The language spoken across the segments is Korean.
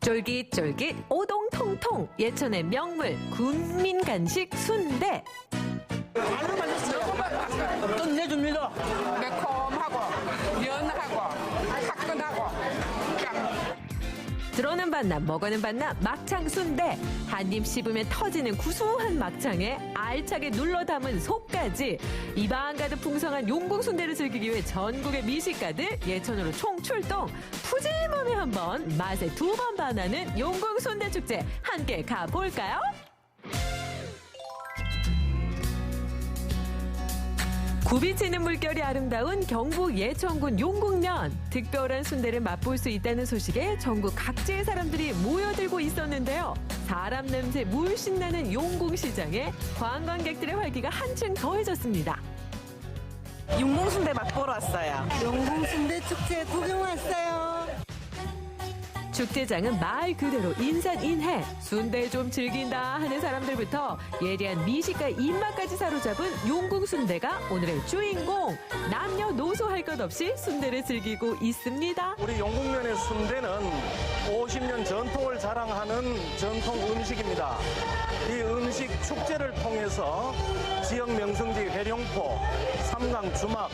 쫄깃쫄깃 오동통통 예천의 명물 군민 간식 순대. 끝내줍니다. 매콤하고 연하고 화끈하고 들어는 반납 먹어는 반납 막창 순대. 한 입 씹으면 터지는 구수한 막창에 알차게 눌러 담은 속까지 입안 가득 풍성한 용궁 순대를 즐기기 위해 전국의 미식가들 예천으로 총출동. 푸짐함에 한 번 맛에 두 번 반하는 용궁 순대 축제 함께 가볼까요? 굽이치는 물결이 아름다운 경북 예천군 용궁면. 특별한 순대를 맛볼 수 있다는 소식에 전국 각지의 사람들이 모여들고 있었는데요. 사람 냄새 물씬 나는 용궁시장에 관광객들의 활기가 한층 더해졌습니다. 용궁순대 맛보러 왔어요. 용궁순대 축제 구경 왔어요. 축제장은 말 그대로 인산인해. 순대 좀 즐긴다 하는 사람들부터 예리한 미식가 입맛까지 사로잡은 용궁순대가 오늘의 주인공. 남녀노소 할 것 없이 순대를 즐기고 있습니다. 우리 용궁면의 순대는 50년 전통을 자랑하는 전통 음식입니다. 이 음식 축제를 통해서 지역 명성지 회룡포, 삼강 주막,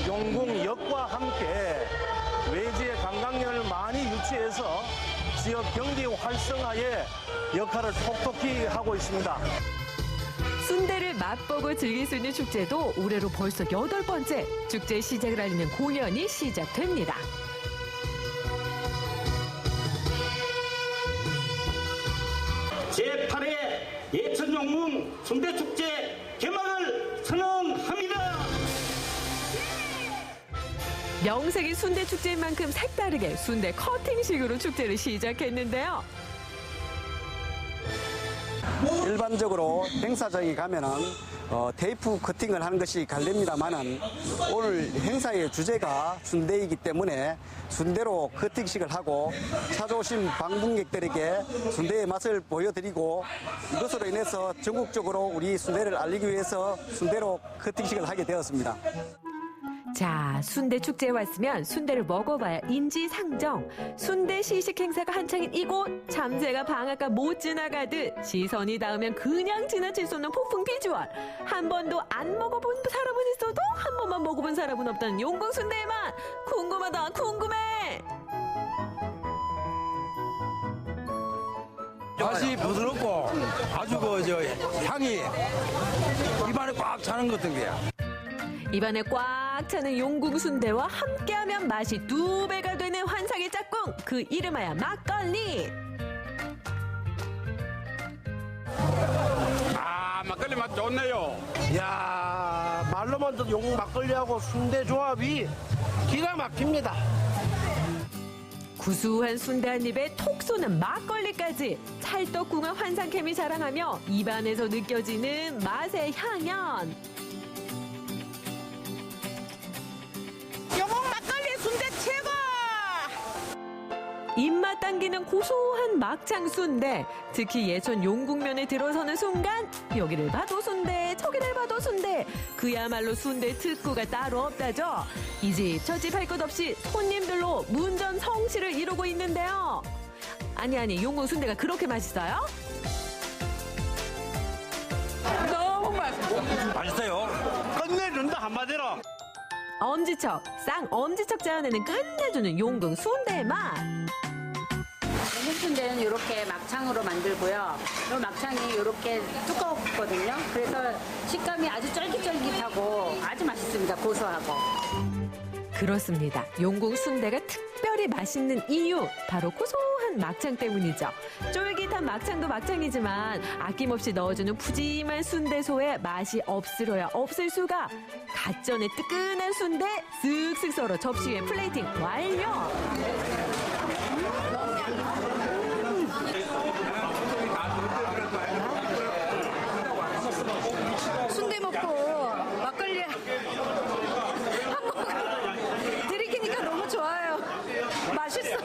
용궁역과 함께 외지의 관광객을 많이 유치해서 지역 경기 활성화에 역할을 톡톡히 하고 있습니다. 순대를 맛보고 즐길 수 있는 축제도 올해로 벌써 8번째. 축제 시작을 알리는 공연이 시작됩니다. 제8회 예천용궁 순대축제 개막을 선언합니다. 명색이 순대 축제인 만큼 색다르게 순대 커팅식으로 축제를 시작했는데요. 일반적으로 행사장에 가면은 테이프 커팅을 하는 것이 관례입니다만은 오늘 행사의 주제가 순대이기 때문에 순대로 커팅식을 하고 찾아오신 방문객들에게 순대의 맛을 보여드리고 이것으로 인해서 전국적으로 우리 순대를 알리기 위해서 순대로 커팅식을 하게 되었습니다. 자, 순대 축제에 왔으면 순대를 먹어봐야 인지상정. 순대 시식 행사가 한창인 이곳. 참새가 방앗간 못 지나가듯 시선이 닿으면 그냥 지나칠 수 없는 폭풍 비주얼. 한 번도 안 먹어본 사람은 있어도 한 번만 먹어본 사람은 없다는 용궁 순대의 맛. 궁금하다, 궁금해. 맛이 부드럽고 아주 향이 입안에 꽉 차는 것 같은 게야. 입안에 꽉 차는 용궁 순대와 함께하면 맛이 2배가 되는 환상의 짝꿍. 그 이름하여 막걸리. 막걸리 맛 좋네요. 이야, 말로만 듣던 용궁 막걸리하고 순대 조합이 기가 막힙니다. 구수한 순대 한 입에 톡 쏘는 막걸리까지 찰떡궁합 환상 케미 자랑하며 입안에서 느껴지는 맛의 향연. 용궁 막걸리 순대 최고! 입맛 당기는 고소한 막창 순대. 특히 예천 용궁면에 들어서는 순간 여기를 봐도 순대, 저기를 봐도 순대. 그야말로 순대 특구가 따로 없다죠. 이 집 저 집 할 것 없이 손님들로 문전성시를 이루고 있는데요. 아니 용궁 순대가 그렇게 맛있어요? 너무 맛있어. 맛있어요. 끝내준다 한마디로. 엄지척, 쌍엄지척 자연에는 끝내주는 용궁 순대의 맛. 용궁 순대는 이렇게 막창으로 만들고요. 이 막창이 이렇게 두껍거든요. 그래서 식감이 아주 쫄깃쫄깃하고 아주 맛있습니다. 고소하고. 그렇습니다. 용궁 순대가 특별히 맛있는 이유, 바로 고소한 막창 때문이죠. 쫄깃한 막창도 막창이지만 아낌없이 넣어주는 푸짐한 순대소에 맛이 없으려야 없을 수가. 갓 전에 뜨끈한 순대 쓱쓱 썰어 접시 위에 플레이팅 완료. 순대 먹고 막걸리 한 모금 들이키니까 너무 좋아요. 맛있어요.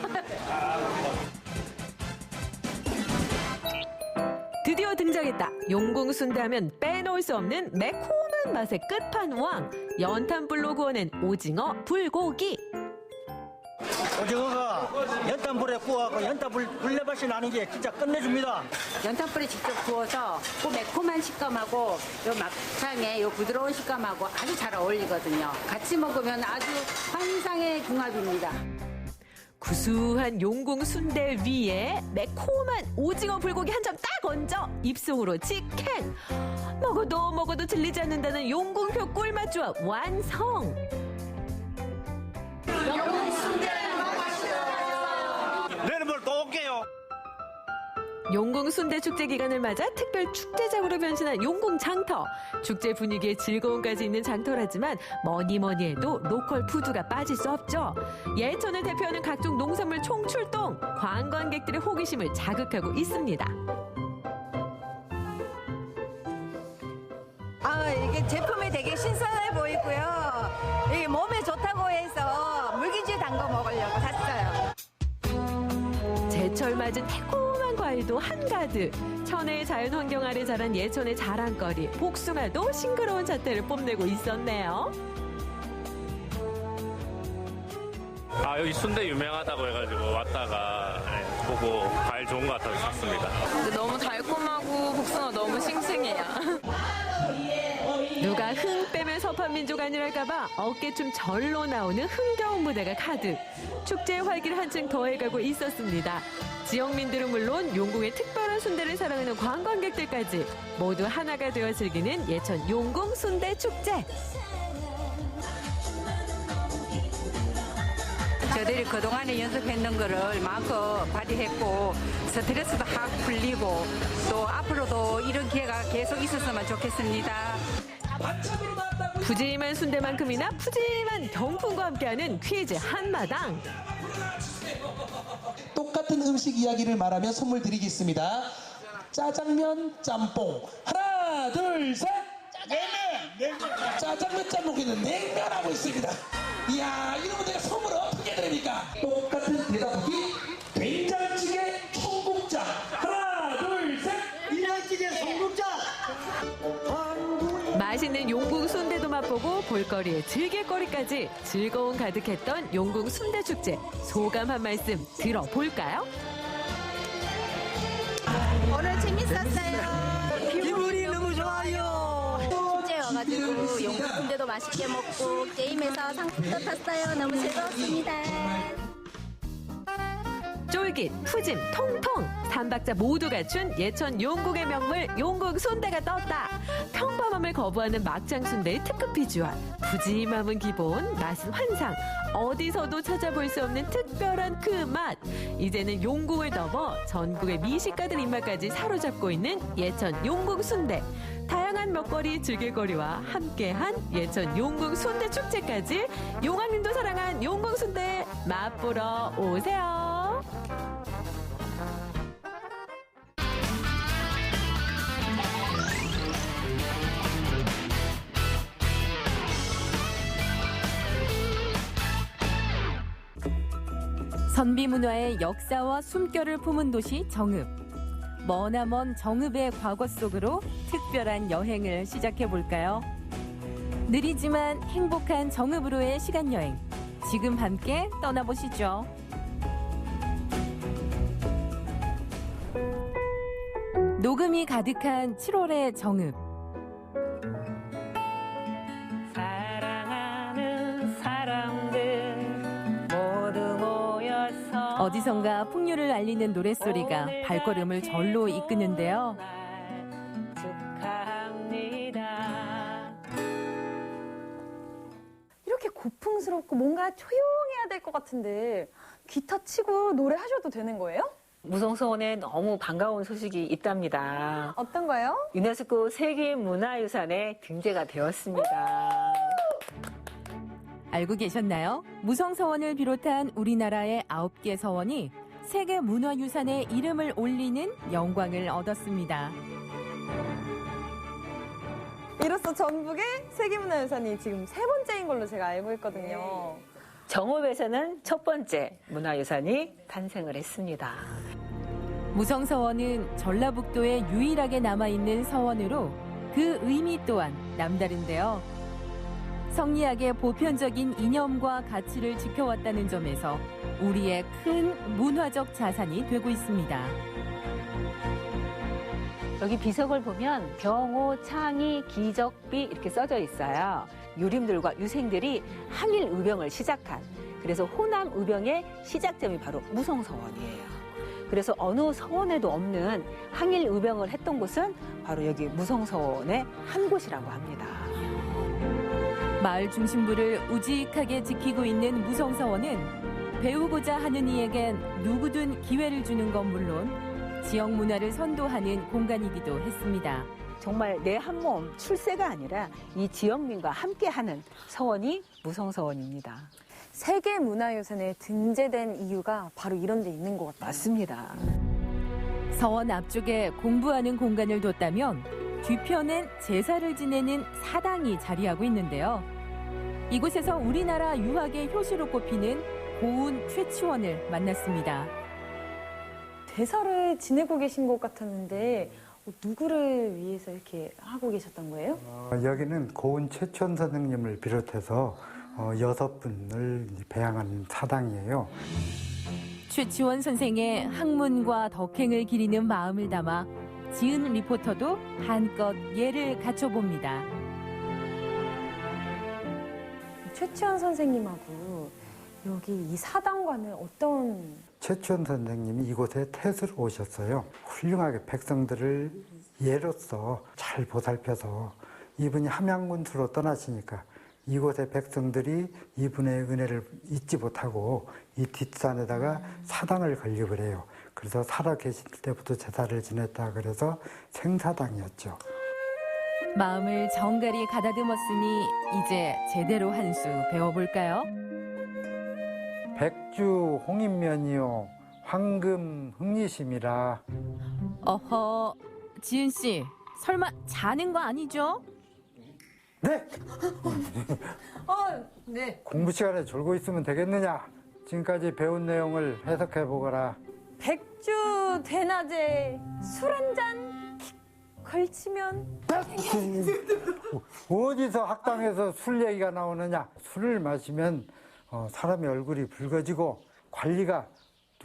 드디어 등장했다. 용궁 순대하면 빼놓을 수 없는 매콤한 맛의 끝판왕. 연탄불로 구워낸 오징어 불고기. 오징어가 연탄불에 구워갖고 연탄불 불레맛이 나는 게 진짜 끝내줍니다. 연탄불에 직접 구워서 그 매콤한 식감하고 요 막창의 요 부드러운 식감하고 아주 잘 어울리거든요. 같이 먹으면 아주 환상의 궁합입니다. 구수한 용궁 순대 위에 매콤한 오징어 불고기 한 점 딱 얹어 입속으로 직행. 먹어도 질리지 않는다는 용궁표 꿀맛 조합 완성. 내일모레 또 올게요. 용궁 순대 축제 기간을 맞아 특별 축제장으로 변신한 용궁 장터. 축제 분위기에 즐거움까지 있는 장터라지만 뭐니 해도 로컬 푸드가 빠질 수 없죠. 예천을 대표하는 각종 농산물 총출동, 관광객들의 호기심을 자극하고 있습니다. 이게 제품이 되게 신선해 보이고요. 이게 몸에 좋다고 해서 물기지 담궈 먹으려고 샀어요. 제철 맞은 달콤한 과일도 한가득. 천혜의 자연 환경 아래 자란 예천의 자랑거리 복숭아도 싱그러운 자태를 뽐내고 있었네요. 여기 순대 유명하다고 해가지고 왔다가 보고 과일 좋은 것 같아서 샀습니다. 너무 달콤하고 복숭아 너무 싱싱해요. 누가 흥 빼면 섭한 민족 아니랄까봐 어깨춤 절로 나오는 흥겨운 무대가 가득. 축제의 활기를 한층 더해가고 있었습니다. 지역민들은 물론 용궁의 특별한 순대를 사랑하는 관광객들까지 모두 하나가 되어 즐기는 예천 용궁 순대 축제. 저들이 그동안에 연습했는 거를 마음껏 발휘했고 스트레스도 확 풀리고 또 앞으로도 이런 기회가 계속 있었으면 좋겠습니다. 푸짐한 순대만큼이나 푸짐한 경품과 함께하는 퀴즈 한마당. 똑같은 음식 이야기를 말하며 선물 드리겠습니다. 짜장면 짬뽕. 하나 둘 셋. 냉면. 짜장면 짬뽕에는 냉면하고 있습니다. 이야, 이러면 내가 선물 어떻게 드립니까? 똑같은 대답하기. 된장찌개 청국장. 하나 둘 셋. 된장찌개 청국장. 맛있는 용궁 순대도 맛보고 볼거리에 즐길거리까지 즐거움 가득했던 용궁 순대 축제. 소감 한 말씀 들어볼까요? 오늘 재밌었어요. 기분이 너무 좋아요. 축제 와가지고 용궁 순대도 맛있게 먹고 게임에서 상품도 탔어요. 너무 즐거웠습니다. 쫄깃, 푸짐, 통통. 3박자 모두 갖춘 예천 용궁의 명물 용궁 순대가 떴다. 평범함을 거부하는 막장 순대의 특급 비주얼. 푸짐함은 기본, 맛은 환상. 어디서도 찾아볼 수 없는 특별한 그 맛. 이제는 용궁을 넘어 전국의 미식가들 입맛까지 사로잡고 있는 예천 용궁 순대. 다양한 먹거리, 즐길거리와 함께한 예천 용궁 순대 축제까지 용왕님도 사랑한 용궁 순대 맛보러 오세요. 선비문화의 역사와 숨결을 품은 도시 정읍. 머나먼 정읍의 과거 속으로 특별한 여행을 시작해볼까요? 느리지만 행복한 정읍으로의 시간여행. 지금 함께 떠나보시죠. 녹음이 가득한 7월의 정읍. 사랑하는 사람들 모두 모여서 어디선가 풍류를 알리는 노랫소리가 발걸음을 절로 이끄는데요. 축하합니다. 이렇게 고풍스럽고 뭔가 조용해야 될 것 같은데 기타 치고 노래하셔도 되는 거예요? 무성서원에 너무 반가운 소식이 있답니다. 어떤 거요? 유네스코 세계문화유산에 등재가 되었습니다. 알고 계셨나요? 무성서원을 비롯한 우리나라의 9개 서원이 세계문화유산에 이름을 올리는 영광을 얻었습니다. 이로써 전국의 세계문화유산이 지금 3번째인 걸로 제가 알고 있거든요. 정읍에서는 첫 번째 문화유산이 탄생을 했습니다. 무성서원은 전라북도에 유일하게 남아있는 서원으로 그 의미 또한 남다른데요. 성리학의 보편적인 이념과 가치를 지켜왔다는 점에서 우리의 큰 문화적 자산이 되고 있습니다. 여기 비석을 보면 병호, 창의, 기적비 이렇게 써져 있어요. 유림들과 유생들이 항일 의병을 시작한, 그래서 호남 의병의 시작점이 바로 무성서원이에요. 그래서 어느 서원에도 없는 항일 의병을 했던 곳은 바로 여기 무성서원의 한 곳이라고 합니다. 마을 중심부를 우직하게 지키고 있는 무성서원은 배우고자 하는 이에겐 누구든 기회를 주는 건 물론 지역 문화를 선도하는 공간이기도 했습니다. 정말 내 한 몸 출세가 아니라 이 지역민과 함께하는 서원이 무성서원입니다. 세계문화유산에 등재된 이유가 바로 이런 데 있는 것 같아요. 맞습니다. 서원 앞쪽에 공부하는 공간을 뒀다면 뒤편엔 제사를 지내는 사당이 자리하고 있는데요. 이곳에서 우리나라 유학의 효시로 꼽히는 고운 최치원을 만났습니다. 대사를 지내고 계신 것 같았는데 누구를 위해서 이렇게 하고 계셨던 거예요? 여기는 고운 최치원 선생님을 비롯해서 6분을 배양한 사당이에요. 최치원 선생의 학문과 덕행을 기리는 마음을 담아 지은 리포터도 한껏 예를 갖춰봅니다. 최치원 선생님하고 여기 이 사당과는 어떤... 최치원 선생님이 이곳에 태수로 오셨어요. 훌륭하게 백성들을 예로서 잘 보살펴서 이분이 함양군수로 떠나시니까 이곳의 백성들이 이분의 은혜를 잊지 못하고 이 뒷산에다가 사당을 건립을 해요. 그래서 살아 계실 때부터 제사를 지냈다 그래서 생사당이었죠. 마음을 정갈이 가다듬었으니 이제 제대로 한 수 배워볼까요? 백주 홍인면이요 황금 흥리심이라. 어허, 지은 씨 설마 자는 거 아니죠? 네! 네. 공부 시간에 졸고 있으면 되겠느냐? 지금까지 배운 내용을 해석해 보거라. 백주 대낮에 술 한 잔 걸치면 어디서 학당에서 술 얘기가 나오느냐? 술을 마시면 사람의 얼굴이 붉어지고 관리가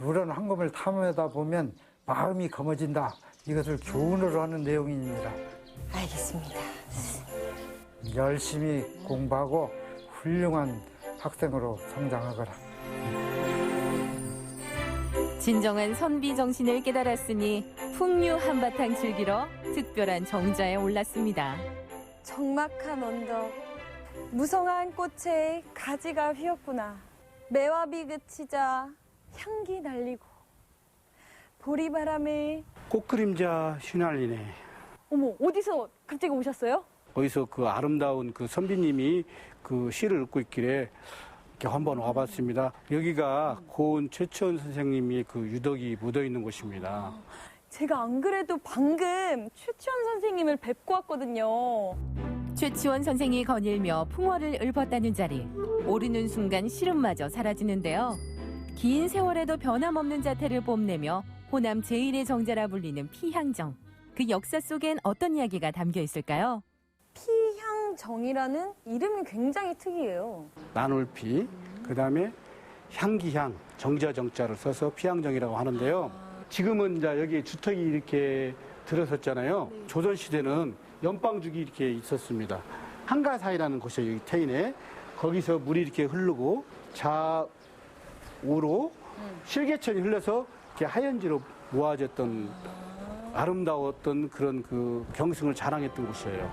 누런 황금을 탐하다 보면 마음이 검어진다. 이것을 교훈으로 하는 내용입니다. 알겠습니다. 열심히 공부하고 훌륭한 학생으로 성장하거라. 진정한 선비 정신을 깨달았으니 풍류 한바탕 즐기러 특별한 정자에 올랐습니다. 적막한 언덕, 무성한 꽃에 가지가 휘었구나. 매화비 그치자 향기 날리고 보리바람에 꽃그림자 휘날리네. 어머, 어디서 갑자기 오셨어요? 어디서 그 아름다운 그 선비님이 그 시를 읽고 있길래 이렇게 한번 와봤습니다. 여기가 고은 최치원 선생님이 그 유덕이 묻어 있는 곳입니다. 제가 안 그래도 방금 최치원 선생님을 뵙고 왔거든요. 최치원 선생이 거닐며 풍월을 읊었다는 자리. 오르는 순간 시름마저 사라지는데요. 긴 세월에도 변함없는 자태를 뽐내며 호남 제1의 정자라 불리는 피향정. 그 역사 속엔 어떤 이야기가 담겨 있을까요? 피향정이라는 이름이 굉장히 특이해요. 나눌피, 그 다음에 향기향, 정자정자를 써서 피향정이라고 하는데요. 지금은 이제 여기 주택이 이렇게 들어섰잖아요. 조선시대는 연방죽이 이렇게 있었습니다. 한가사이라는 곳이 여기 태인에 거기서 물이 이렇게 흐르고 좌우로 실개천이 흘러서 이렇게 하연지로 모아졌던 아름다웠던 그런 그 경승을 자랑했던 곳이에요.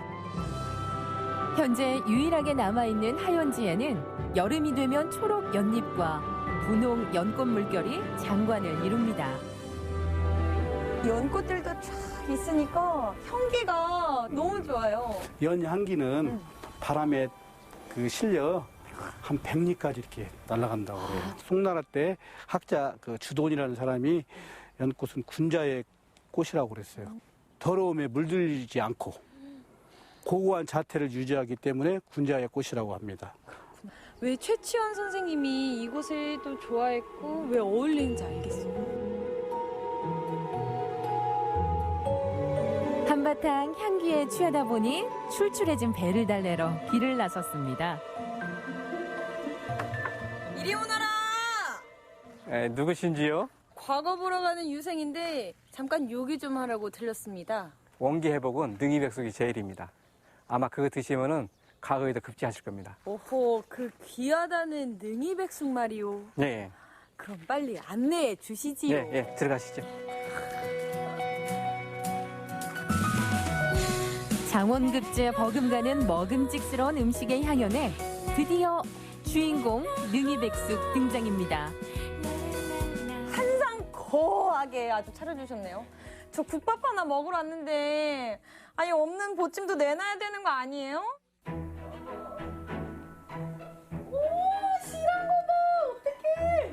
현재 유일하게 남아있는 하연지에는 여름이 되면 초록 연잎과 분홍 연꽃 물결이 장관을 이룹니다. 연꽃들도 쫙 있으니까 향기가 너무 좋아요. 연향기는 바람에 그 실려 한 100리까지 이렇게 날아간다고 그래요. 송나라 때 학자 그 주돈이라는 사람이 연꽃은 군자의 꽃이라고 그랬어요. 더러움에 물들지 않고 고고한 자태를 유지하기 때문에 군자의 꽃이라고 합니다. 왜 최치원 선생님이 이곳을 또 좋아했고 왜 어울리는지 알겠어요. 한바탕 향기에 취하다 보니 출출해진 배를 달래러 길을 나섰습니다. 이리 오너라! 누구신지요? 과거 보러 가는 유생인데 잠깐 요기 좀 하라고 들렸습니다. 원기 회복은 능이백숙이 제일입니다. 아마 그거 드시면은 과거에도 급제하실 겁니다. 오호, 그 귀하다는 능이백숙 말이오. 예, 그럼 빨리 안내해 주시지요. 예, 들어가시죠. 장원급제 버금가는 먹음직스러운 음식의 향연에 드디어 주인공 능이백숙 등장입니다. 한상 거하게 아주 차려주셨네요. 저 국밥 하나 먹으러 왔는데 아예 없는 보찜도 내놔야 되는 거 아니에요? 오, 실한 거 봐! 어떡해!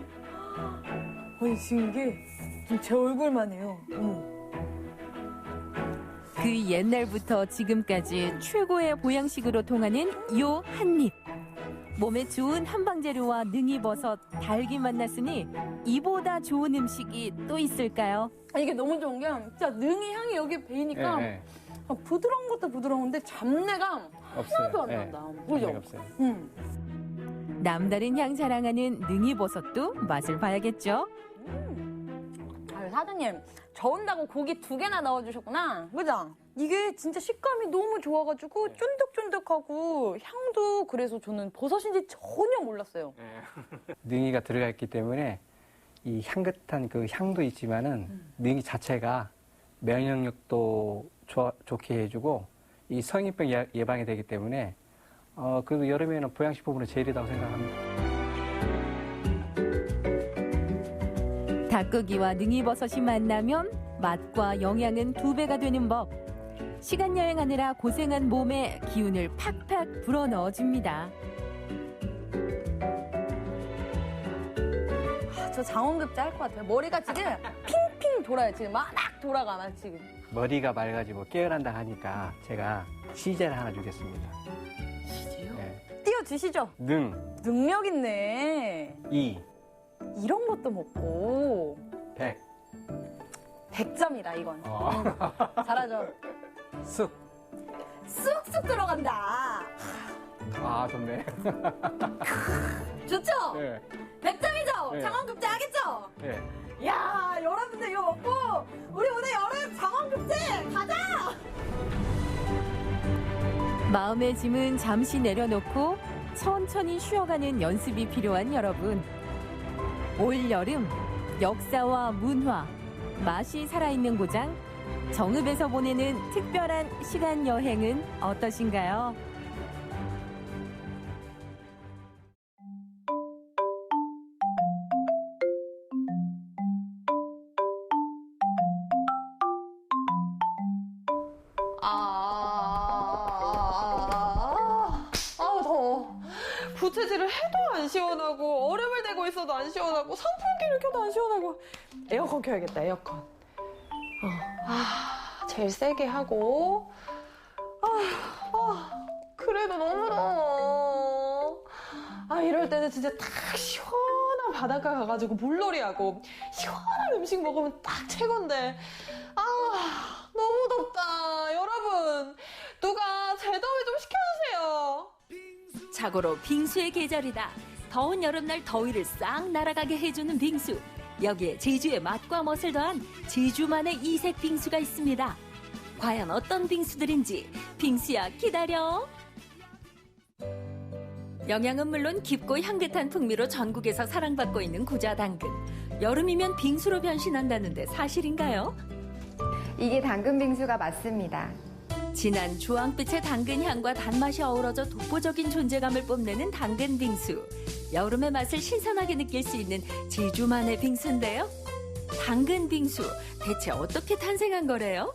아니 지금 이게 제 얼굴만 해요. 그 옛날부터 지금까지 최고의 보양식으로 통하는 요 한입. 몸에 좋은 한방재료와 능이버섯, 닭이 만났으니 이보다 좋은 음식이 또 있을까요? 이게 너무 좋은 게 진짜 능이 향이 여기 배이니까 부드러운 것도 부드러운데 잡내가 하나도 안 난다. 그죠? 없어요. 남다른 향 자랑하는 능이버섯도 맛을 봐야겠죠? 사장님, 저은다고 고기 2개나 넣어주셨구나. 그죠? 이게 진짜 식감이 너무 좋아가지고 쫀득쫀득하고 향도 그래서 저는 버섯인지 전혀 몰랐어요. 능이가 들어가 있기 때문에 이 향긋한 그 향도 있지만은 능이 자체가 면역력도 좋게 해주고 이 성인병 예방이 되기 때문에 그래도 여름에는 보양식품으로 제일이라고 생각합니다. 닭고기와 능이버섯이 만나면 맛과 영양은 2배가 되는 법. 시간 여행하느라 고생한 몸에 기운을 팍팍 불어넣어줍니다. 저 장원급제 할 것 같아요. 머리가 지금 핑핑 돌아요. 지금 막 돌아가 나 지금. 머리가 맑아지고 깨어난다 하니까 제가 시제를 하나 주겠습니다. 시제요? 네. 띄워주시죠. 능력 있네. 이런 것도 먹고. 100점이다 이건. 잘하죠. 쑥쑥 들어간다. 좋네. 좋죠? 네. 100점이죠? 네. 장원급제 하겠죠? 네. 야, 여러분들 이거 먹고 우리 오늘 여름 장원급제 가자! 마음의 짐은 잠시 내려놓고 천천히 쉬어가는 연습이 필요한 여러분. 올 여름 역사와 문화, 맛이 살아있는 고장 정읍에서 보내는 특별한 시간 여행은 어떠신가요? 더워. 부채질을 해도 안 시원하고 얼음을 대고 있어도 안 시원하고 선풍기를 켜도 안 시원하고 에어컨 켜야겠다. 에어컨. 제일 세게 하고. 그래도 너무 더워. 이럴 때는 진짜 딱 시원한 바닷가 가가지고 물놀이하고 시원한 음식 먹으면 딱 최고인데. 너무 덥다. 여러분, 누가 제 더위 좀 식혀주세요. 자고로 빙수의 계절이다. 더운 여름날 더위를 싹 날아가게 해주는 빙수. 여기에 제주의 맛과 멋을 더한 제주만의 이색 빙수가 있습니다. 과연 어떤 빙수들인지 빙수야 기다려. 영양은 물론 깊고 향긋한 풍미로 전국에서 사랑받고 있는 구좌 당근. 여름이면 빙수로 변신한다는데 사실인가요? 이게 당근 빙수가 맞습니다. 진한 주황빛의 당근 향과 단맛이 어우러져 독보적인 존재감을 뽐내는 당근 빙수. 여름의 맛을 신선하게 느낄 수 있는 제주만의 빙수인데요. 당근 빙수, 대체 어떻게 탄생한 거래요?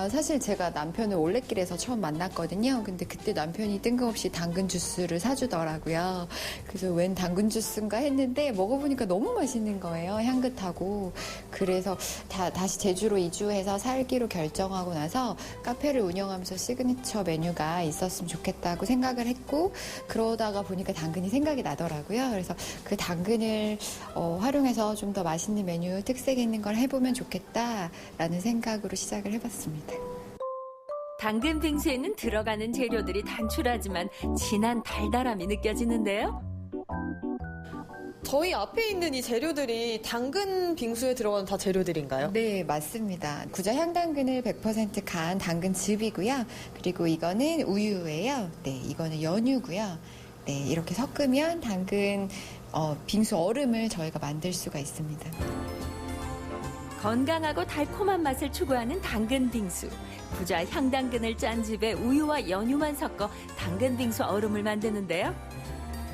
사실 제가 남편을 올레길에서 처음 만났거든요. 근데 그때 남편이 뜬금없이 당근 주스를 사주더라고요. 그래서 웬 당근 주스인가 했는데 먹어보니까 너무 맛있는 거예요. 향긋하고. 그래서 다시 제주로 이주해서 살기로 결정하고 나서 카페를 운영하면서 시그니처 메뉴가 있었으면 좋겠다고 생각을 했고, 그러다가 보니까 당근이 생각이 나더라고요. 그래서 그 당근을 활용해서 좀 더 맛있는 메뉴, 특색 있는 걸 해보면 좋겠다라는 생각으로 시작을 해봤습니다. 당근 빙수에는 들어가는 재료들이 단출하지만 진한 달달함이 느껴지는데요. 저희 앞에 있는 이 재료들이 당근 빙수에 들어가는 다 재료들인가요? 네, 맞습니다. 구자 향당근을 100% 간 당근즙이고요. 그리고 이거는 우유예요. 네, 이거는 연유고요. 네, 이렇게 섞으면 당근 빙수 얼음을 저희가 만들 수가 있습니다. 건강하고 달콤한 맛을 추구하는 당근 빙수. 구자 향당근을 짠 즙에 우유와 연유만 섞어 당근 빙수 얼음을 만드는데요.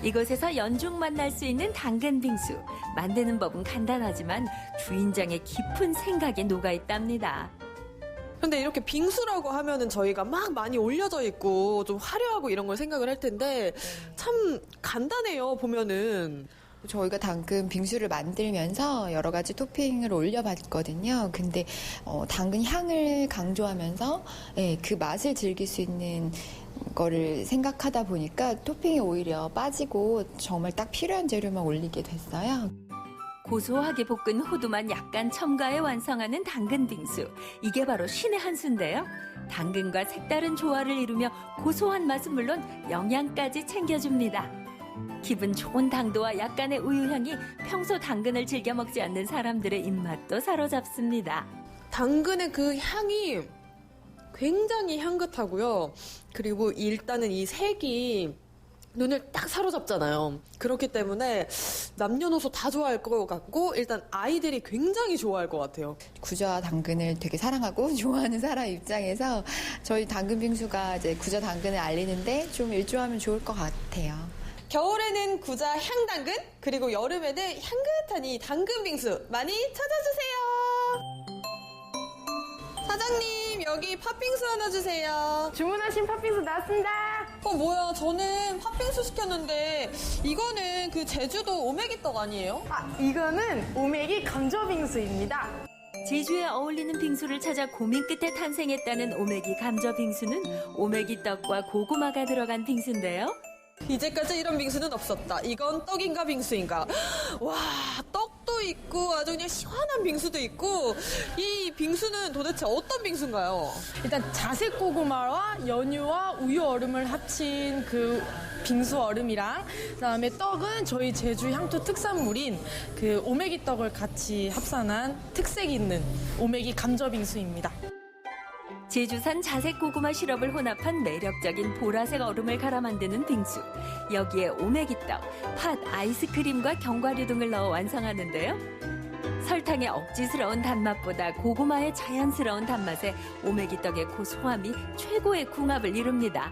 이곳에서 연중 만날 수 있는 당근 빙수. 만드는 법은 간단하지만 주인장의 깊은 생각이 녹아있답니다. 근데 이렇게 빙수라고 하면은 저희가 막 많이 올려져 있고 좀 화려하고 이런 걸 생각을 할 텐데 참 간단해요, 보면은. 저희가 당근 빙수를 만들면서 여러 가지 토핑을 올려봤거든요. 근데 당근 향을 강조하면서 그 맛을 즐길 수 있는 거를 생각하다 보니까 토핑이 오히려 빠지고 정말 딱 필요한 재료만 올리게 됐어요. 고소하게 볶은 호두만 약간 첨가해 완성하는 당근 빙수. 이게 바로 신의 한 수인데요. 당근과 색다른 조화를 이루며 고소한 맛은 물론 영양까지 챙겨줍니다. 기분 좋은 당도와 약간의 우유향이 평소 당근을 즐겨 먹지 않는 사람들의 입맛도 사로잡습니다. 당근의 그 향이 굉장히 향긋하고요. 그리고 일단은 이 색이 눈을 딱 사로잡잖아요. 그렇기 때문에 남녀노소 다 좋아할 것 같고 일단 아이들이 굉장히 좋아할 것 같아요. 구자 당근을 되게 사랑하고 좋아하는 사람 입장에서 저희 당근 빙수가 이제 구자 당근을 알리는데 좀 일조하면 좋을 것 같아요. 겨울에는 구자 향당근, 그리고 여름에는 향긋한 이 당근 빙수 많이 찾아주세요. 사장님, 여기 팥빙수 하나 주세요. 주문하신 팥빙수 나왔습니다. 뭐야, 저는 팥빙수 시켰는데 이거는 그 제주도 오메기떡 아니에요? 이거는 오메기 감자빙수입니다. 제주에 어울리는 빙수를 찾아 고민 끝에 탄생했다는 오메기 감자 빙수는 오메기 떡과 고구마가 들어간 빙수인데요. 이제까지 이런 빙수는 없었다. 이건 떡인가 빙수인가. 와, 떡도 있고 아주 그냥 시원한 빙수도 있고. 이 빙수는 도대체 어떤 빙수인가요? 일단 자색 고구마와 연유와 우유 얼음을 합친 그 빙수 얼음이랑 그다음에 떡은 저희 제주 향토 특산물인 그 오메기 떡을 같이 합산한 특색 있는 오메기 감자 빙수입니다. 제주산 자색 고구마 시럽을 혼합한 매력적인 보라색 얼음을 갈아 만드는 빙수. 여기에 오메기떡, 팥, 아이스크림과 견과류 등을 넣어 완성하는데요. 설탕의 억지스러운 단맛보다 고구마의 자연스러운 단맛에 오메기떡의 고소함이 최고의 궁합을 이룹니다.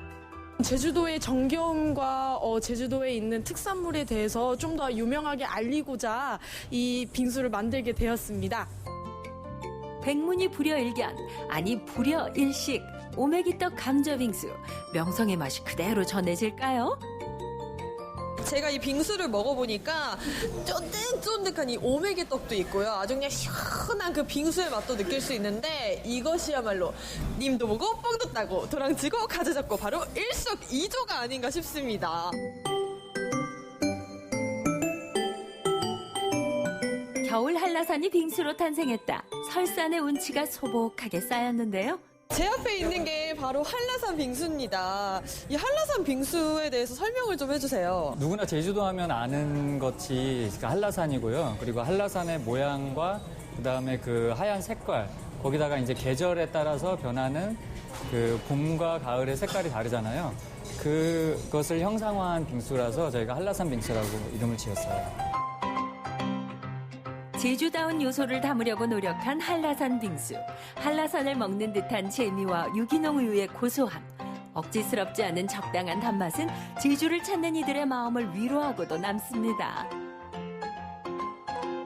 제주도의 정겨움과 제주도에 있는 특산물에 대해서 좀 더 유명하게 알리고자 이 빙수를 만들게 되었습니다. 백문이 불여일견, 아니 불여일식, 오메기떡 감자빙수. 명성의 맛이 그대로 전해질까요? 제가 이 빙수를 먹어보니까 쫀득쫀득한 이 오메기떡도 있고요. 아주 그냥 시원한 그 빙수의 맛도 느낄 수 있는데 이것이야말로 님도 보고 뻥도 따고 도랑치고 가지 잡고 바로 일석이조가 아닌가 싶습니다. 겨울 한라산이 빙수로 탄생했다. 설산의 운치가 소복하게 쌓였는데요. 제 앞에 있는 게 바로 한라산 빙수입니다. 이 한라산 빙수에 대해서 설명을 좀 해주세요. 누구나 제주도 하면 아는 것이 한라산이고요. 그리고 한라산의 모양과 그다음에 그 하얀 색깔, 거기다가 이제 계절에 따라서 변하는 그 봄과 가을의 색깔이 다르잖아요. 그것을 형상화한 빙수라서 저희가 한라산 빙수라고 이름을 지었어요. 제주다운 요소를 담으려고 노력한 한라산 빙수. 한라산을 먹는 듯한 재미와 유기농 우유의 고소함. 억지스럽지 않은 적당한 단맛은 제주를 찾는 이들의 마음을 위로하고도 남습니다.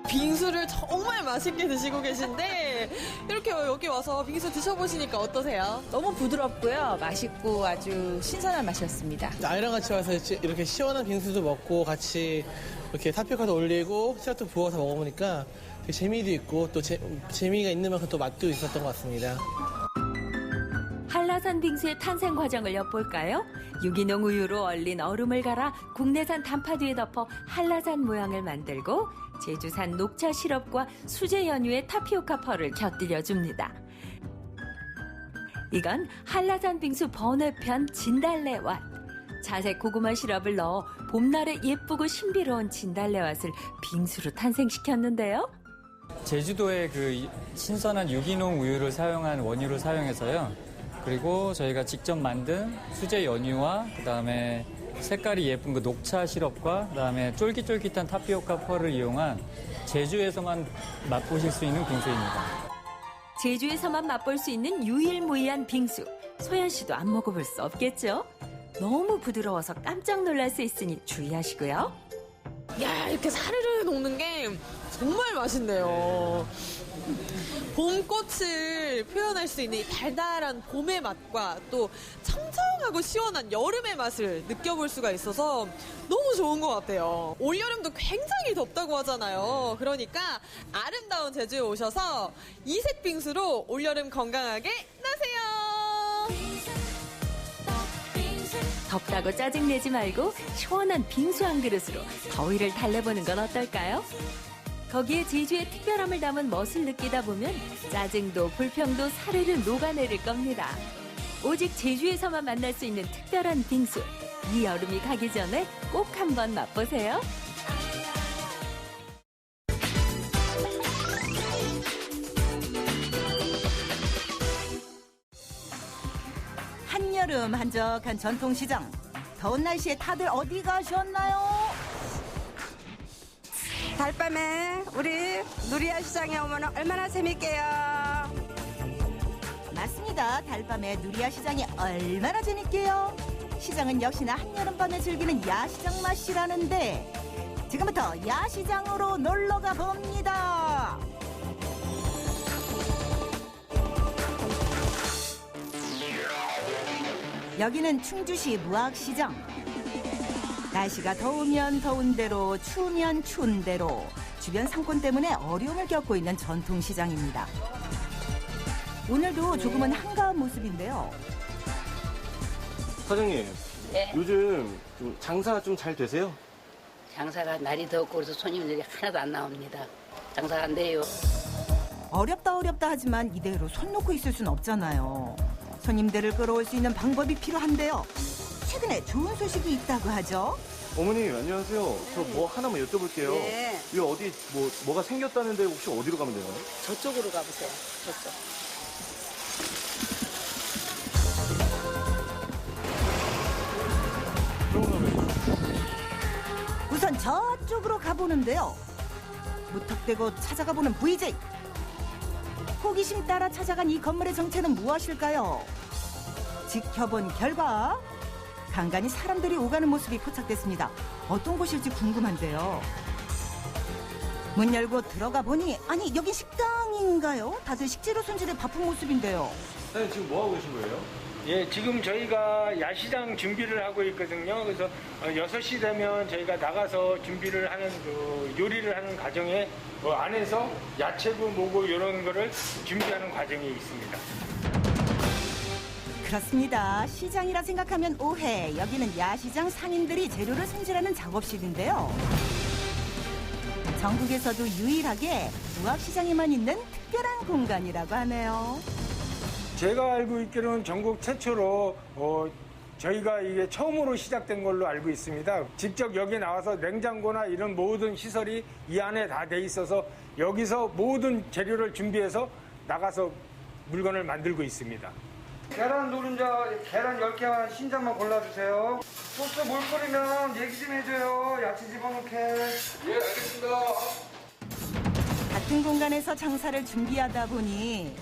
빙수를 정말 맛있게 드시고 계신데 이렇게 여기 와서 빙수 드셔보시니까 어떠세요? 너무 부드럽고요. 맛있고 아주 신선한 맛이었습니다. 아이랑 같이 와서 이렇게 시원한 빙수도 먹고 같이 이렇게 타피오카도 올리고 시럽도 부어서 먹어보니까 되게 재미도 있고 또 재미가 있는 만큼 또 맛도 있었던 것 같습니다. 한라산 빙수의 탄생 과정을 엿볼까요? 유기농 우유로 얼린 얼음을 갈아 국내산 단팥 위에 덮어 한라산 모양을 만들고 제주산 녹차 시럽과 수제 연유의 타피오카 펄을 곁들여 줍니다. 이건 한라산 빙수 번외편 진달래왓. 자색 고구마 시럽을 넣어 봄날에 예쁘고 신비로운 진달래왓을 빙수로 탄생시켰는데요. 제주도의 그 신선한 유기농 우유를 사용한 원유를 사용해서요. 그리고 저희가 직접 만든 수제 연유와 그다음에 색깔이 예쁜 그 녹차 시럽과 그다음에 쫄깃쫄깃한 타피오카 펄을 이용한 제주에서만 맛보실 수 있는 빙수입니다. 제주에서만 맛볼 수 있는 유일무이한 빙수. 소연 씨도 안 먹어볼 수 없겠죠? 너무 부드러워서 깜짝 놀랄 수 있으니 주의하시고요. 야, 이렇게 사르르 녹는 게 정말 맛있네요. 봄꽃을 표현할 수 있는 이 달달한 봄의 맛과 또 청청하고 시원한 여름의 맛을 느껴볼 수가 있어서 너무 좋은 것 같아요. 올여름도 굉장히 덥다고 하잖아요. 그러니까 아름다운 제주에 오셔서 이색 빙수로 올여름 건강하게 나세요. 덥다고 짜증내지 말고 시원한 빙수 한 그릇으로 더위를 달래보는 건 어떨까요? 거기에 제주의 특별함을 담은 멋을 느끼다 보면 짜증도 불평도 사르르 녹아내릴 겁니다. 오직 제주에서만 만날 수 있는 특별한 빙수. 이 여름이 가기 전에 꼭 한번 맛보세요. 한여름 한적한 전통시장. 더운 날씨에 다들 어디 가셨나요? 달밤에 우리 누리야 시장에 오면 얼마나 재밌게요. 맞습니다. 달밤에 누리야 시장이 얼마나 재밌게요. 시장은 역시나 한여름밤에 즐기는 야시장 맛이라는데 지금부터 야시장으로 놀러가 봅니다. 여기는 충주시 무학시장. 날씨가 더우면 더운 대로, 추우면 추운 대로 주변 상권 때문에 어려움을 겪고 있는 전통시장입니다. 오늘도 조금은 한가한 모습인데요. 사장님, 네. 요즘 좀 장사가 좀 잘 되세요? 장사가 날이 덥고 그래서 손님들이 하나도 안 나옵니다. 장사가 안 돼요. 어렵다 하지만 이대로 손 놓고 있을 순 없잖아요. 손님들을 끌어올 수 있는 방법이 필요한데요. 최근에 좋은 소식이 있다고 하죠. 어머니, 안녕하세요. 저 뭐 하나만 여쭤볼게요. 네. 여기 어디 뭐가 생겼다는데 혹시 어디로 가면 되나요? 저쪽으로 가보세요. 저쪽. 우선 저쪽으로 가보는데요. 무턱대고 찾아가보는 VJ. 호기심 따라 찾아간 이 건물의 정체는 무엇일까요? 지켜본 결과 간간히 사람들이 오가는 모습이 포착됐습니다. 어떤 곳일지 궁금한데요. 문 열고 들어가 보니 아니 여기 식당인가요? 다들 식재료 손질에 바쁜 모습인데요. 사장님 지금 뭐 하고 계신 거예요? 예, 지금 저희가 야시장 준비를 하고 있거든요. 그래서 6시 되면 저희가 나가서 준비를 하는 그 요리를 하는 과정에 안에서 야채고 뭐고 이런 거를 준비하는 과정이 있습니다. 그렇습니다. 시장이라 생각하면 오해. 여기는 야시장 상인들이 재료를 손질하는 작업실인데요. 전국에서도 유일하게 무학시장에만 있는 특별한 공간이라고 하네요. 제가 알고 있기로는 전국 최초로 저희가 이게 처음으로 시작된 걸로 알고 있습니다. 직접 여기 나와서 냉장고나 이런 모든 시설이 이 안에 다 돼 있어서 여기서 모든 재료를 준비해서 나가서 물건을 만들고 있습니다. 계란 노른자, 계란 10개 신장만 골라주세요. 소스 물 끓이면 얘기 좀 해줘요. 야채 집어넣게. 예, 알겠습니다. 같은 공간에서 장사를 준비하다 보니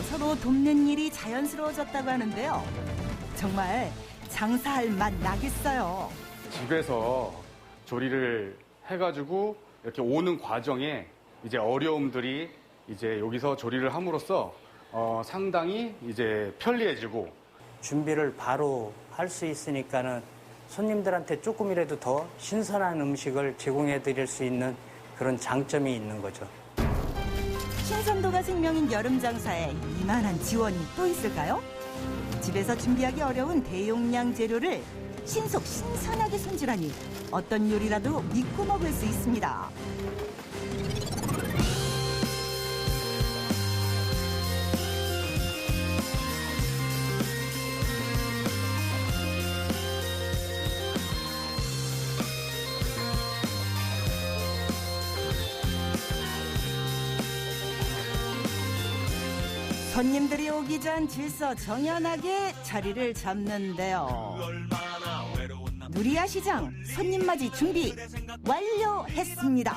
서로 돕는 일이 자연스러워졌다고 하는데요. 정말 장사할 맛 나겠어요. 집에서 조리를 해가지고 이렇게 오는 과정에 이제 어려움들이 이제 여기서 조리를 함으로써 상당히 이제 편리해지고 준비를 바로 할 수 있으니까는 손님들한테 조금이라도 더 신선한 음식을 제공해 드릴 수 있는 그런 장점이 있는 거죠. 신선도가 생명인 여름 장사에 이만한 지원이 또 있을까요? 집에서 준비하기 어려운 대용량 재료를 신선하게 손질하니 어떤 요리라도 믿고 먹을 수 있습니다. 손님들이 오기 전 질서정연하게 자리를 잡는데요. 누리야시장 손님 맞이 준비 완료했습니다.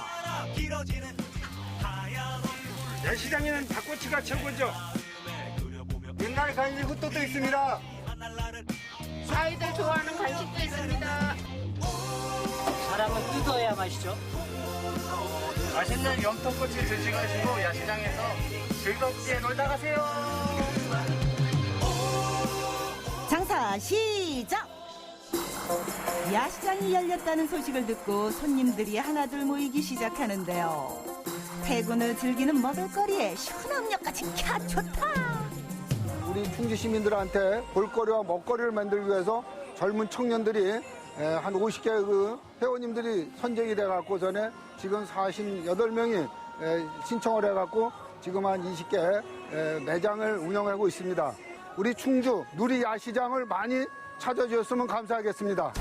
야시장에는 닭꼬치가 최고죠. 옛날 간식 굿도도 있습니다. 아이들 좋아하는 간식도 있습니다. 사람은 뜯어야 맛이죠. 맛있는 염통꼬치 드시고 야시장에서 즐겁게 놀다 가세요. 장사 시작! 야시장이 열렸다는 소식을 듣고 손님들이 하나둘 모이기 시작하는데요. 퇴근 후 즐기는 먹을거리에 시원한 음료까지 캬 좋다! 우리 충주 시민들한테 볼거리와 먹거리를 만들기 위해서 젊은 청년들이 한 50개 그 회원님들이 선정이 돼갖고 전에 지금 48명이 신청을 해갖고 지금 한 20개 매장을 운영하고 있습니다. 우리 충주 누리야시장을 많이 찾아주셨으면 감사하겠습니다.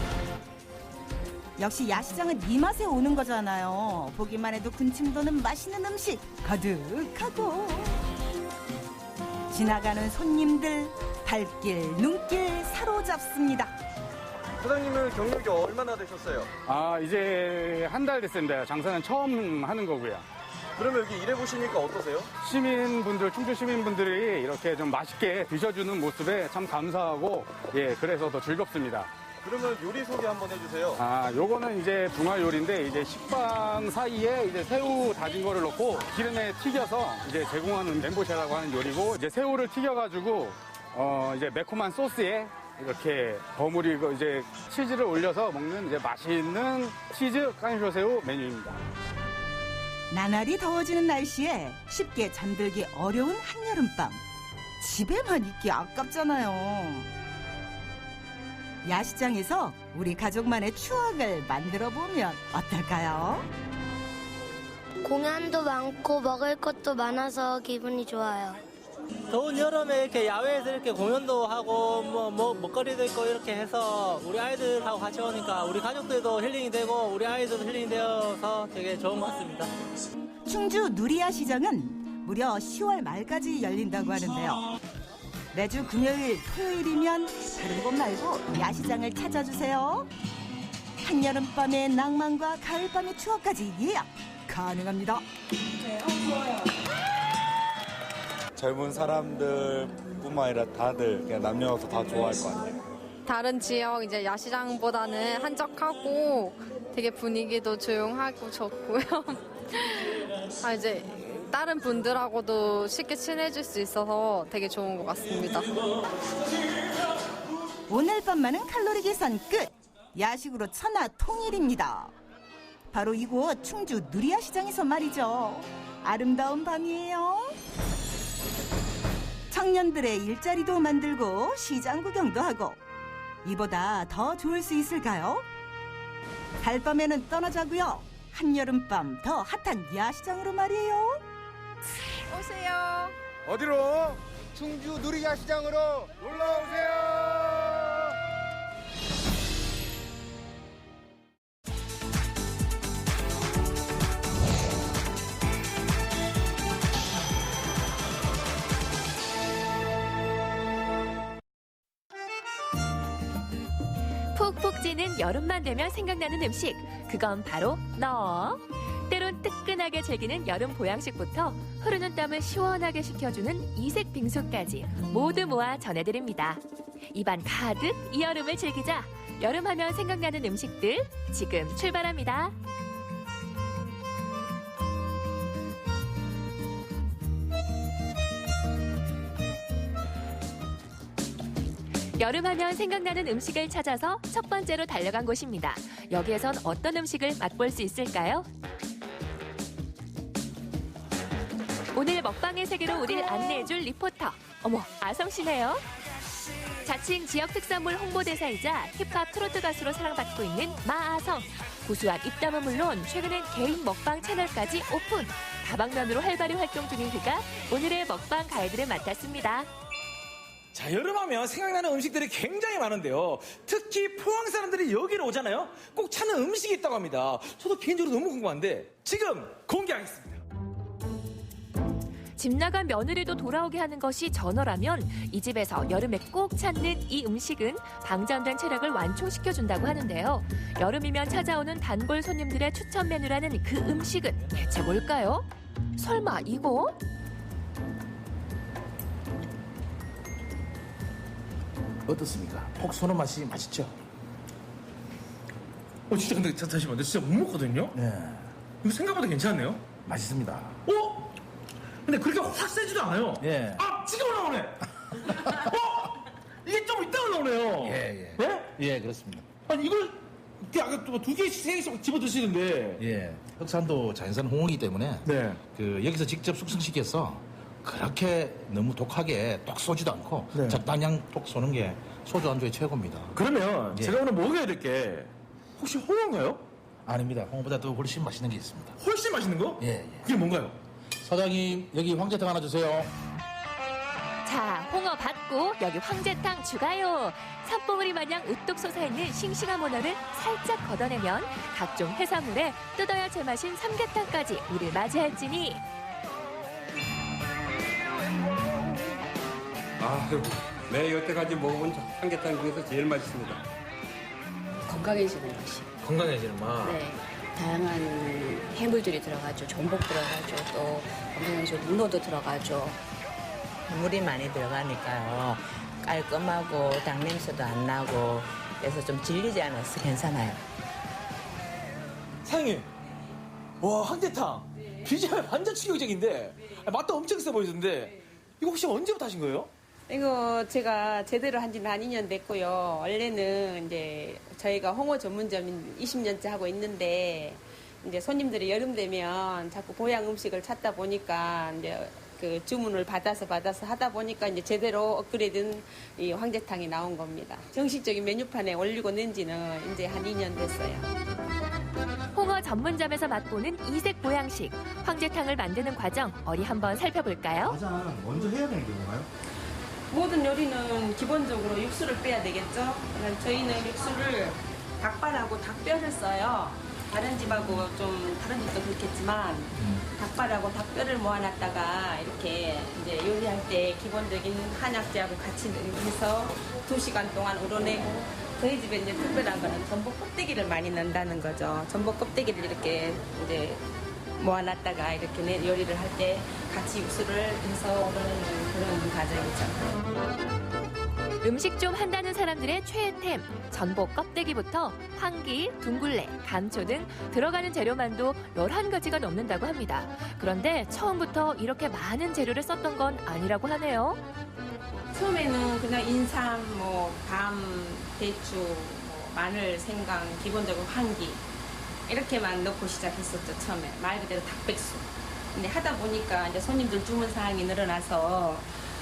역시 야시장은 이 맛에 오는 거잖아요. 보기만 해도 군침 도는 맛있는 음식 가득하고 지나가는 손님들 발길 눈길 사로잡습니다. 사장님은 경력이 얼마나 되셨어요? 이제 한 달 됐습니다. 장사는 처음 하는 거고요. 그러면 여기 일해보시니까 어떠세요? 충주 시민분들이 이렇게 좀 맛있게 드셔주는 모습에 참 감사하고, 그래서 더 즐겁습니다. 그러면 요리 소개 한번 해주세요. 요거는 이제 중화 요리인데, 이제 식빵 사이에 이제 새우 다진 거를 넣고 기름에 튀겨서 이제 제공하는 멘보샤라고 하는 요리고, 이제 새우를 튀겨가지고, 이제 매콤한 소스에 이렇게 버무리고 이제 치즈를 올려서 먹는 이제 맛있는 치즈 깐쇼새우 메뉴입니다. 나날이 더워지는 날씨에 쉽게 잠들기 어려운 한여름밤. 집에만 있기 아깝잖아요. 야시장에서 우리 가족만의 추억을 만들어 보면 어떨까요? 공연도 많고 먹을 것도 많아서 기분이 좋아요. 더운 여름에 이렇게 야외에서 이렇게 공연도 하고 뭐 먹거리도 있고 이렇게 해서 우리 아이들하고 같이 오니까 우리 가족들도 힐링이 되고 우리 아이들도 힐링이 되어서 되게 좋은 것 같습니다. 충주 누리야시장은 무려 10월 말까지 열린다고 하는데요. 매주 금요일, 토요일이면 다른 곳 말고 야시장을 찾아주세요. 한여름밤의 낭만과 가을밤의 추억까지 예약 가능합니다. 젊은 사람들뿐만 아니라 다들 그냥 남녀노소 다 좋아할 것 같아요. 다른 지역 이제 야시장보다는 한적하고 되게 분위기도 조용하고 좋고요. 이제 다른 분들하고도 쉽게 친해질 수 있어서 되게 좋은 것 같습니다. 오늘 밤만은 칼로리 계산 끝! 야식으로 천하통일입니다. 바로 이곳 충주 누리야시장에서 말이죠. 아름다운 밤이에요. 청년들의 일자리도 만들고 시장 구경도 하고 이보다 더 좋을 수 있을까요? 달밤에는 떠나자고요. 한여름밤 더 핫한 야시장으로 말이에요. 오세요. 어디로? 충주 누리야시장으로 놀러오세요. 푹푹 찌는 여름만 되면 생각나는 음식, 그건 바로 너. 때론 뜨끈하게 즐기는 여름 보양식부터 흐르는 땀을 시원하게 식혀주는 이색 빙수까지 모두 모아 전해드립니다. 입안 가득 이 여름을 즐기자. 여름하면 생각나는 음식들 지금 출발합니다. 여름하면 생각나는 음식을 찾아서 첫 번째로 달려간 곳입니다. 여기에선 어떤 음식을 맛볼 수 있을까요? 오늘 먹방의 세계로 우리를 안내해줄 리포터. 어머, 아성씨네요. 자칭 지역 특산물 홍보대사이자 힙합 트로트 가수로 사랑받고 있는 마아성. 구수한 입담은 물론 최근엔 개인 먹방 채널까지 오픈. 다방면으로 활발히 활동 중인 그가 오늘의 먹방 가이드를 맡았습니다. 자, 여름하면 생각나는 음식들이 굉장히 많은데요. 특히 포항 사람들이 여기로 오잖아요. 꼭 찾는 음식이 있다고 합니다. 저도 개인적으로 너무 궁금한데 지금 공개하겠습니다. 집 나간 며느리도 돌아오게 하는 것이 전어라면 이 집에서 여름에 꼭 찾는 이 음식은 방전된 체력을 완충시켜준다고 하는데요. 여름이면 찾아오는 단골 손님들의 추천 메뉴라는 그 음식은 대체 뭘까요? 설마 이거? 어떻습니까? 혹 쏘는 맛이 맛있죠? 진짜 근데 잠시만요. 진짜 못 먹거든요? 네. 이거 생각보다 괜찮네요? 맛있습니다. 근데 그렇게 확 세지도 않아요. 예. 지금 올라오네! 이게 좀 이따 올라오네요. 예? 예, 그렇습니다. 아니, 이걸 아까 또 2개씩, 3개씩 집어 드시는데. 예. 흑산도 자연산 홍어이기 때문에 네. 여기서 직접 숙성시켜서 그렇게 너무 독하게 똑 쏘지도 않고 네. 적당량 똑 쏘는 게 소주 안주의 최고입니다. 그러면 예. 제가 오늘 먹어야 될 게 혹시 홍어인가요? 아닙니다. 홍어보다 더 훨씬 맛있는 게 있습니다. 훨씬 맛있는 거? 예. 그게 뭔가요? 사장님, 여기 황제탕 하나 주세요. 자, 홍어 받고 여기 황제탕 추가요. 산봉우리 마냥 우뚝 솟아있는 싱싱한 문어를 살짝 걷어내면 각종 해산물에 뜯어야 제맛인 삼계탕까지 우리를 맞이할지니. 매 여태까지 먹어본 삼계탕 중에서 제일 맛있습니다. 건강해지는 것이. 건강해지는 맛. 네. 다양한 해물들이 들어가죠. 전복 들어가죠. 또 건강해지고 문어도 들어가죠. 물이 많이 들어가니까요. 깔끔하고 닭 냄새도 안 나고 그래서 좀 질리지 않아서 괜찮아요. 사장님, 와 황제탕 비주얼 완전 충격적인데 맛도 엄청 있어 보이던데 이거 혹시 언제부터 하신 거예요? 이거 제가 제대로 한 지는 한 2년 됐고요. 원래는 이제 저희가 홍어 전문점 20년째 하고 있는데 이제 손님들이 여름 되면 자꾸 고향 음식을 찾다 보니까 이제 그 주문을 받아서 하다 보니까 이제 제대로 업그레이드된 이 황제탕이 나온 겁니다. 정식적인 메뉴판에 올리고 낸 지는 이제 한 2년 됐어요. 홍어 전문점에서 맛보는 이색 보양식. 황제탕을 만드는 과정 어리 한번 살펴볼까요? 가장 먼저 해야 되는 게 뭔가요? 모든 요리는 기본적으로 육수를 빼야 되겠죠. 저희는 육수를 닭발하고 닭뼈를 써요. 다른 집하고 좀 다른 집도 그렇겠지만 닭발하고 닭뼈를 모아놨다가 이렇게 이제 요리할 때 기본적인 한약재하고 같이 해서 2시간 동안 우러내고 저희 집에 이제 특별한 거는 전복 껍데기를 많이 넣는다는 거죠. 전복 껍데기를 이렇게 이제 모아놨다가 이렇게 요리를 할 때 같이 육수를 해서 우러내는 그런 과정이죠. 음식 좀 한다는 사람들의 최애템, 전복 껍데기부터 황기, 둥글레, 감초 등 들어가는 재료만도 11가지가 넘는다고 합니다. 그런데 처음부터 이렇게 많은 재료를 썼던 건 아니라고 하네요. 처음에는 그냥 인삼, 밤, 대추, 마늘, 생강, 기본적으로 황기 이렇게만 넣고 시작했었죠. 처음에 말 그대로 닭백숙. 근데 하다 보니까 이제 손님들 주문 사항이 늘어나서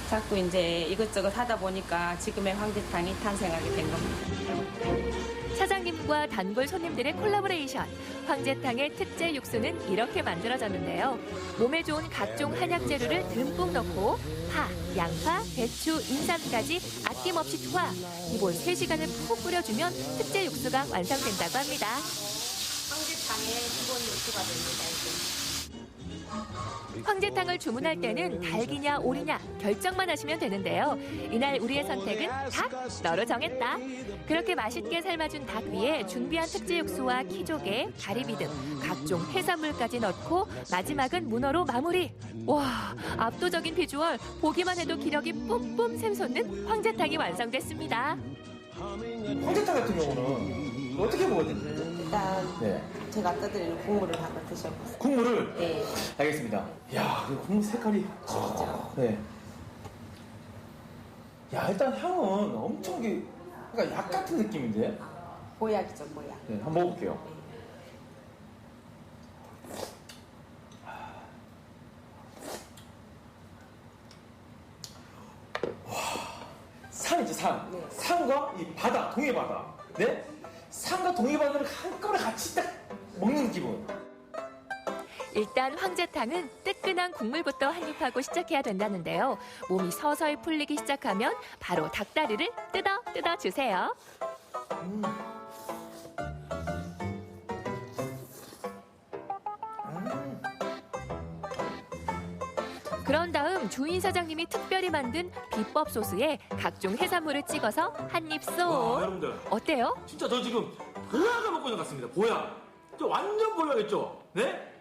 자꾸 이제 이것저것 하다 보니까 지금의 황제탕이 탄생하게 된 겁니다. 사장님과 단골 손님들의 콜라보레이션. 황제탕의 특제 육수는 이렇게 만들어졌는데요. 몸에 좋은 각종 한약 재료를 듬뿍 넣고 파, 양파, 배추, 인삼까지 아낌없이 투하. 기본 3시간을 푹 끓여주면 특제 육수가 완성된다고 합니다. 황제탕의 기본 육수가 됩니다. 황제탕을 주문할 때는 닭이냐 오리냐 결정만 하시면 되는데요. 이날 우리의 선택은 닭, 너로 정했다. 그렇게 맛있게 삶아준 닭 위에 준비한 특제 육수와 키조개, 가리비 등 각종 해산물까지 넣고 마지막은 문어로 마무리. 와, 압도적인 비주얼, 보기만 해도 기력이 뿜뿜 샘솟는 황제탕이 완성됐습니다. 황제탕 같은 경우는 어떻게 먹어야 되나요? 일단 제가 떠드리는 국물을 한번 드셔보세요. 국물을? 네. 알겠습니다. 야, 그 국물 색깔이. 네. 야, 일단 향은 엄청 그러니까 약 같은 느낌인데? 보약이죠, 보약. 네, 한번 먹어볼게요. 와, 산이죠, 산. 네. 산과 이 바다, 동해바다. 네? 산과 동해바다를 한꺼번에 같이 딱 먹는 기분. 일단 황제탕은 뜨끈한 국물부터 한입하고 시작해야 된다는데요. 몸이 서서히 풀리기 시작하면 바로 닭다리를 뜯어 주세요. 그런 다음 주인 사장님이 특별히 만든 비법 소스에 각종 해산물을 찍어서 한 입 쏙. 와, 여러분들. 어때요? 진짜 저 지금 보약을 먹고 있는 것 같습니다. 보약. 저 완전 보약했죠? 네?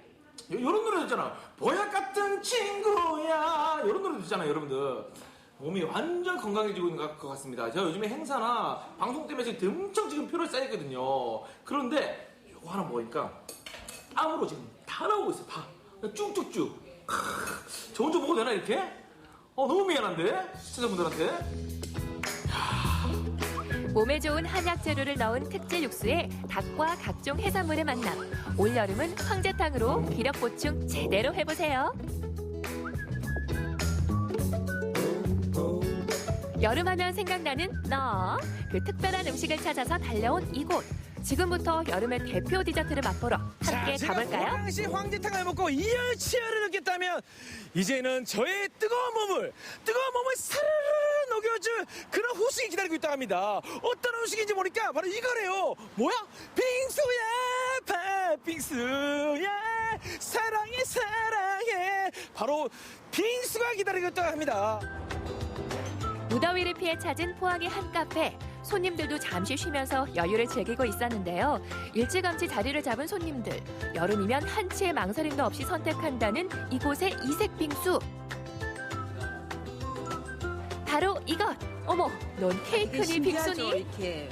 요런 노래 있잖아. 보약 같은 친구야. 요런 노래 있잖아요, 여러분들. 몸이 완전 건강해지고 있는 것 같습니다. 제가 요즘에 행사나 방송 때문에 지금 엄청 지금 피로에 쌓였거든요. 그런데 요거 하나 먹으니까 땀으로 지금 다 나오고 있어요. 다. 쭉쭉쭉. 저 혼자 먹어도 되나 이렇게? 너무 미안한데? 시청자분들한테. 몸에 좋은 한약 재료를 넣은 특제 육수에 닭과 각종 해산물의 만남. 올여름은 황제탕으로 기력 보충 제대로 해보세요. 여름하면 생각나는 너. 그 특별한 음식을 찾아서 달려온 이곳. 지금부터 여름의 대표 디저트를 맛보러 함께 가볼까요? 고양시 황제탕을 먹고 이열치열을 느꼈다면 이제는 저의 뜨거운 몸을 사르르 녹여줄 그런 후식이 기다리고 있다고 합니다. 어떤 음식인지 모르니까 바로 이거래요. 뭐야? 빙수야, 팥빙수야, 사랑해 사랑해. 바로 빙수가 기다리고 있다고 합니다. 무더위를 피해 찾은 포항의 한 카페. 손님들도 잠시 쉬면서 여유를 즐기고 있었는데요. 일찌감치 자리를 잡은 손님들. 여름이면 한치의 망설임도 없이 선택한다는 이곳의 이색 빙수. 바로 이것. 어머, 넌 케이크니 빙수니? 이렇게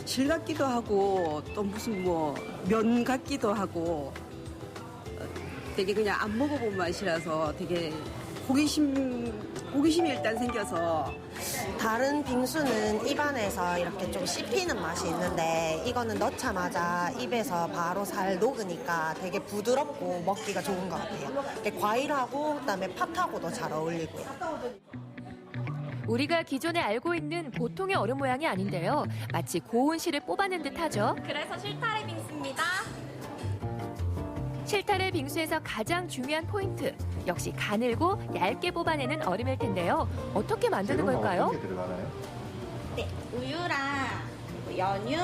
실 같기도 하고 또 무슨 뭐 면 같기도 하고 되게 그냥 안 먹어본 맛이라서 되게 호기심이 일단 생겨서. 다른 빙수는 입안에서 이렇게 좀 씹히는 맛이 있는데 이거는 넣자마자 입에서 바로 살 녹으니까 되게 부드럽고 먹기가 좋은 것 같아요. 과일하고 그다음에 팥하고도 잘 어울리고요. 우리가 기존에 알고 있는 보통의 얼음 모양이 아닌데요. 마치 고운 실을 뽑아낸 듯하죠. 그래서 실타래 빙수입니다. 실타래 빙수에서 가장 중요한 포인트. 역시 가늘고 얇게 뽑아내는 얼음일 텐데요. 어떻게 만드는 걸까요? 어떤 게 들어가나요? 네, 우유랑 연유,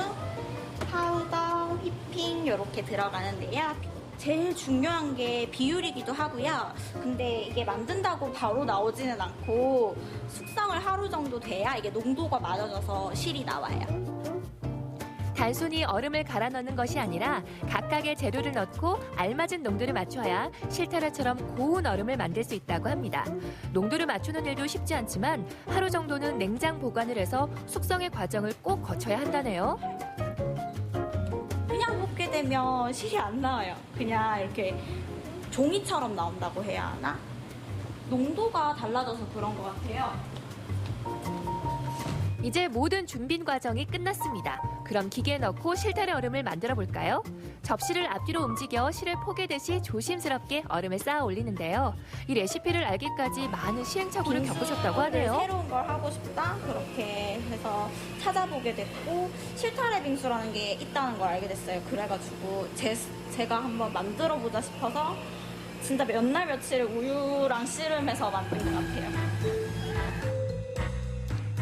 파우더, 휘핑 이렇게 들어가는데요. 제일 중요한 게 비율이기도 하고요. 근데 이게 만든다고 바로 나오지는 않고 숙성을 하루 정도 돼야 이게 농도가 맞아져서 실이 나와요. 단순히 얼음을 갈아 넣는 것이 아니라 각각의 재료를 넣고 알맞은 농도를 맞춰야 실타래처럼 고운 얼음을 만들 수 있다고 합니다. 농도를 맞추는 일도 쉽지 않지만 하루 정도는 냉장 보관을 해서 숙성의 과정을 꼭 거쳐야 한다네요. 그냥 볶게 되면 실이 안 나와요. 그냥 이렇게 종이처럼 나온다고 해야 하나? 농도가 달라져서 그런 것 같아요. 이제 모든 준비 과정이 끝났습니다. 그럼 기계에 넣고 실타래 얼음을 만들어 볼까요? 접시를 앞뒤로 움직여 실을 포개듯이 조심스럽게 얼음을 쌓아 올리는데요. 이 레시피를 알기까지 많은 시행착오를 겪으셨다고 하네요. 새로운 걸 하고 싶다 그렇게 해서 찾아보게 됐고 실타래 빙수라는 게 있다는 걸 알게 됐어요. 그래가지고 제가 한번 만들어보자 싶어서 진짜 몇 날 며칠 우유랑 씨름해서 만든 것 같아요.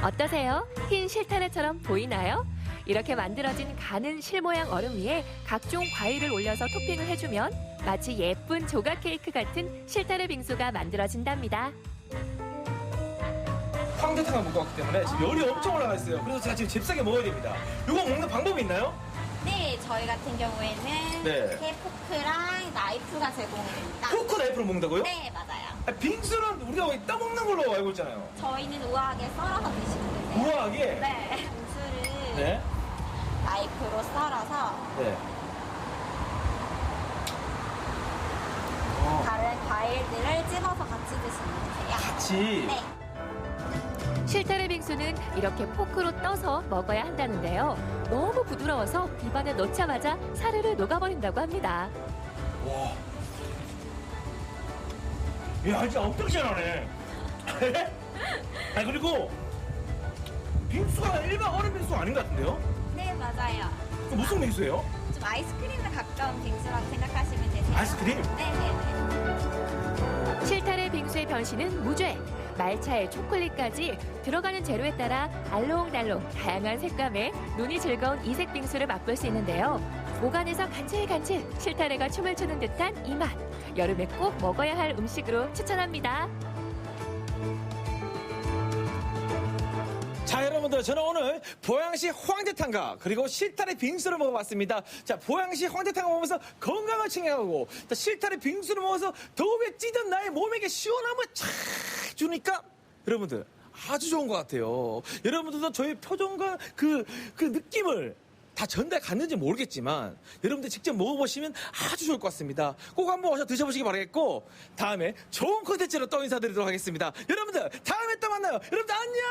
어떠세요? 흰 실타래처럼 보이나요? 이렇게 만들어진 가는 실 모양 얼음 위에 각종 과일을 올려서 토핑을 해주면 마치 예쁜 조각 케이크 같은 실타래 빙수가 만들어진답니다. 황제탕을 먹고 왔기 때문에 지금 열이 엄청 올라가 있어요. 그래서 제가 지금 잽싸게 먹어야 됩니다. 이거 먹는 방법이 있나요? 네, 저희 같은 경우에는 네. 이렇게 포크랑 나이프가 제공이 됩니다. 포크 나이프로 먹는다고요? 네, 맞아요. 빙수는 우리가 떠먹는 걸로 알고 있잖아요. 저희는 우아하게 썰어서 드시면 되세요. 우아하게? 네. 빙수를 네. 나이프로 썰어서 네. 다른 과일들을 찝어서 같이 드시면 되세요. 같이? 네. 실타래 빙수는 이렇게 포크로 떠서 먹어야 한다는데요. 너무 부드러워서 입안에 넣자마자 사르르 녹아버린다고 합니다. 와. 야, 진짜 엄청 시원하네. 아, 그리고 빙수가 일반 얼음 빙수 아닌 것 같은데요? 네, 맞아요. 그럼 무슨 빙수예요? 좀 아이스크림에 가까운 빙수라고 생각하시면 되세요. 아이스크림? 네네네. 실타래 빙수의 변신은 무죄. 말차에 초콜릿까지 들어가는 재료에 따라 알록달록 다양한 색감의 눈이 즐거운 이색 빙수를 맛볼 수 있는데요. 보관해서 간질간질 실타래가 춤을 추는 듯한 이 맛. 여름에 꼭 먹어야 할 음식으로 추천합니다. 자, 여러분들, 저는 오늘 보양식 황태탕과 그리고 실타래 빙수를 먹어봤습니다. 자, 보양식 황태탕을 먹으면서 건강을 챙겨가고, 실타래 빙수를 먹어서 더위에 찌든 나의 몸에게 시원함을 착 주니까 여러분들 아주 좋은 것 같아요. 여러분들도 저희 표정과 그 느낌을 다 전달 갔는지 모르겠지만 여러분들 직접 먹어보시면 아주 좋을 것 같습니다. 꼭 한번 오셔서 드셔보시기 바라겠고, 다음에 좋은 콘텐츠로 또 인사드리도록 하겠습니다. 여러분들 다음에 또 만나요. 여러분들 안녕.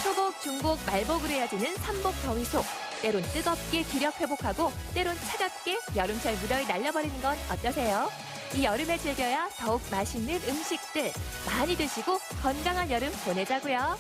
초복, 중복, 말복으로 이어지는 삼복 더위 속 때론 뜨겁게 기력 회복하고 때론 차갑게 여름철 무더위 날려버리는 건 어떠세요? 이 여름에 즐겨야 더욱 맛있는 음식들 많이 드시고 건강한 여름 보내자고요.